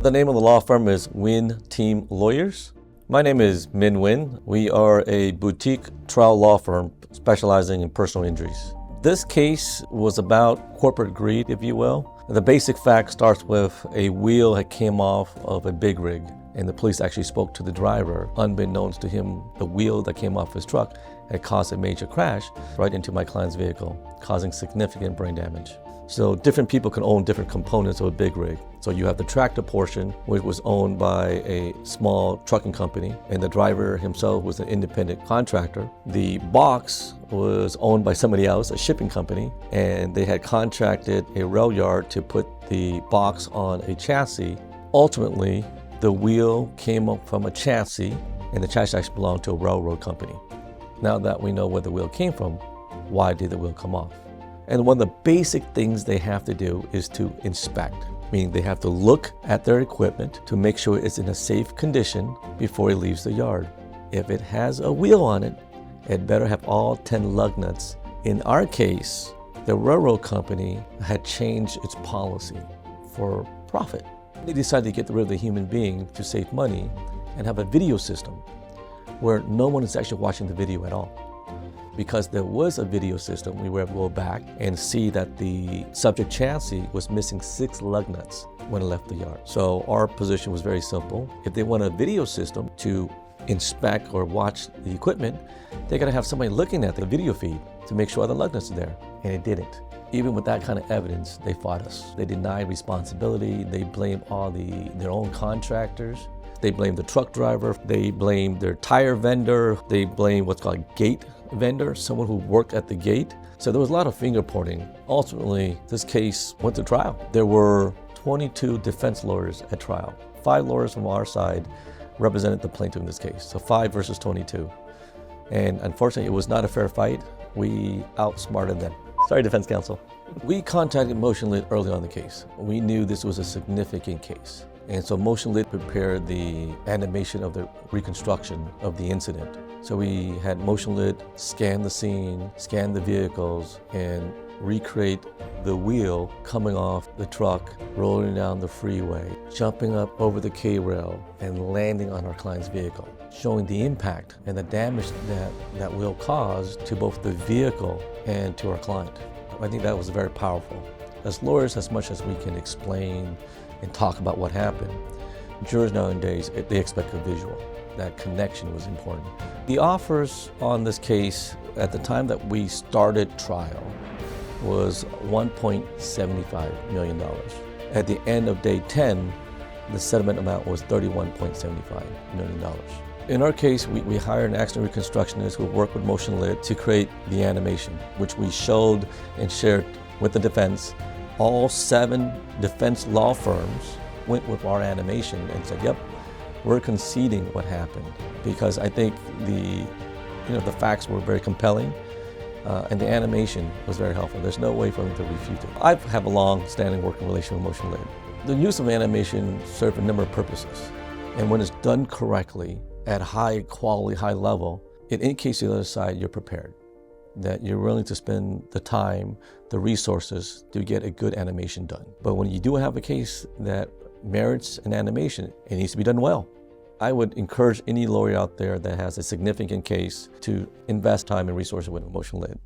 The name of the law firm is Nguyen Theam Lawyers. My name is Minh Nguyen. We are a boutique trial law firm specializing in personal injuries. This case was about corporate greed, if you will. The basic fact starts with a wheel that came off of a big rig, and the police actually spoke to the driver. Unbeknownst to him, the wheel that came off his truck had caused a major crash right into my client's vehicle, causing significant brain damage. So different people can own different components of a big rig. So you have the tractor portion, which was owned by a small trucking company, and the driver himself was an independent contractor. The box was owned by somebody else, a shipping company, and they had contracted a rail yard to put the box on a chassis. Ultimately, the wheel came up from a chassis, and the chassis actually belonged to a railroad company. Now that we know where the wheel came from, why did the wheel come off? And one of the basic things they have to do is to inspect, meaning they have to look at their equipment to make sure it's in a safe condition before it leaves the yard. If it has a wheel on it, it better have all 10 lug nuts. In our case, the railroad company had changed its policy for profit. They decided to get rid of the human being to save money and have a video system where no one is actually watching the video at all. Because there was a video system, we were able to go back and see that the subject chassis was missing 6 lug nuts when it left the yard. So our position was very simple. If they want a video system to inspect or watch the equipment, they gotta have somebody looking at the video feed to make sure the lug nuts are there, and it didn't. Even with that kind of evidence, they fought us. They denied responsibility. They blamed their own contractors. They blamed the truck driver. They blamed their tire vendor. They blamed what's called a gate vendor, someone who worked at the gate. So there was a lot of finger pointing. Ultimately, this case went to trial. There were 22 defense lawyers at trial. 5 lawyers from our side represented the plaintiff in this case. So 5 versus 22. And unfortunately, it was not a fair fight. We outsmarted them. Sorry, defense counsel. We contacted MotionLit early on in the case. We knew this was a significant case. And so MotionLit prepared the animation of the reconstruction of the incident. So we had MotionLit scan the scene, scan the vehicles, and recreate the wheel coming off the truck, rolling down the freeway, jumping up over the K-rail, and landing on our client's vehicle, showing the impact and the damage that wheel caused to both the vehicle and to our client. I think that was very powerful. As lawyers, as much as we can explain and talk about what happened, jurors nowadays, they expect a visual. That connection was important. The offers on this case at the time that we started trial was $1.75 million. At the end of day 10, the settlement amount was $31.75 million. In our case, we hired an accident reconstructionist who worked with MotionLit to create the animation, which we showed and shared with the defense. All 7 defense law firms went with our animation and said, yep, we're conceding what happened, because I think the facts were very compelling and the animation was very helpful. There's no way for them to refute it. I have a long-standing working relationship with MotionLit. The use of animation serves a number of purposes, and when it's done correctly at high quality, high level, it indicates to the other side you're prepared, that you're willing to spend the time, the resources to get a good animation done. But when you do have a case that merits an animation, it needs to be done well. I would encourage any lawyer out there that has a significant case to invest time and resources with MotionLit.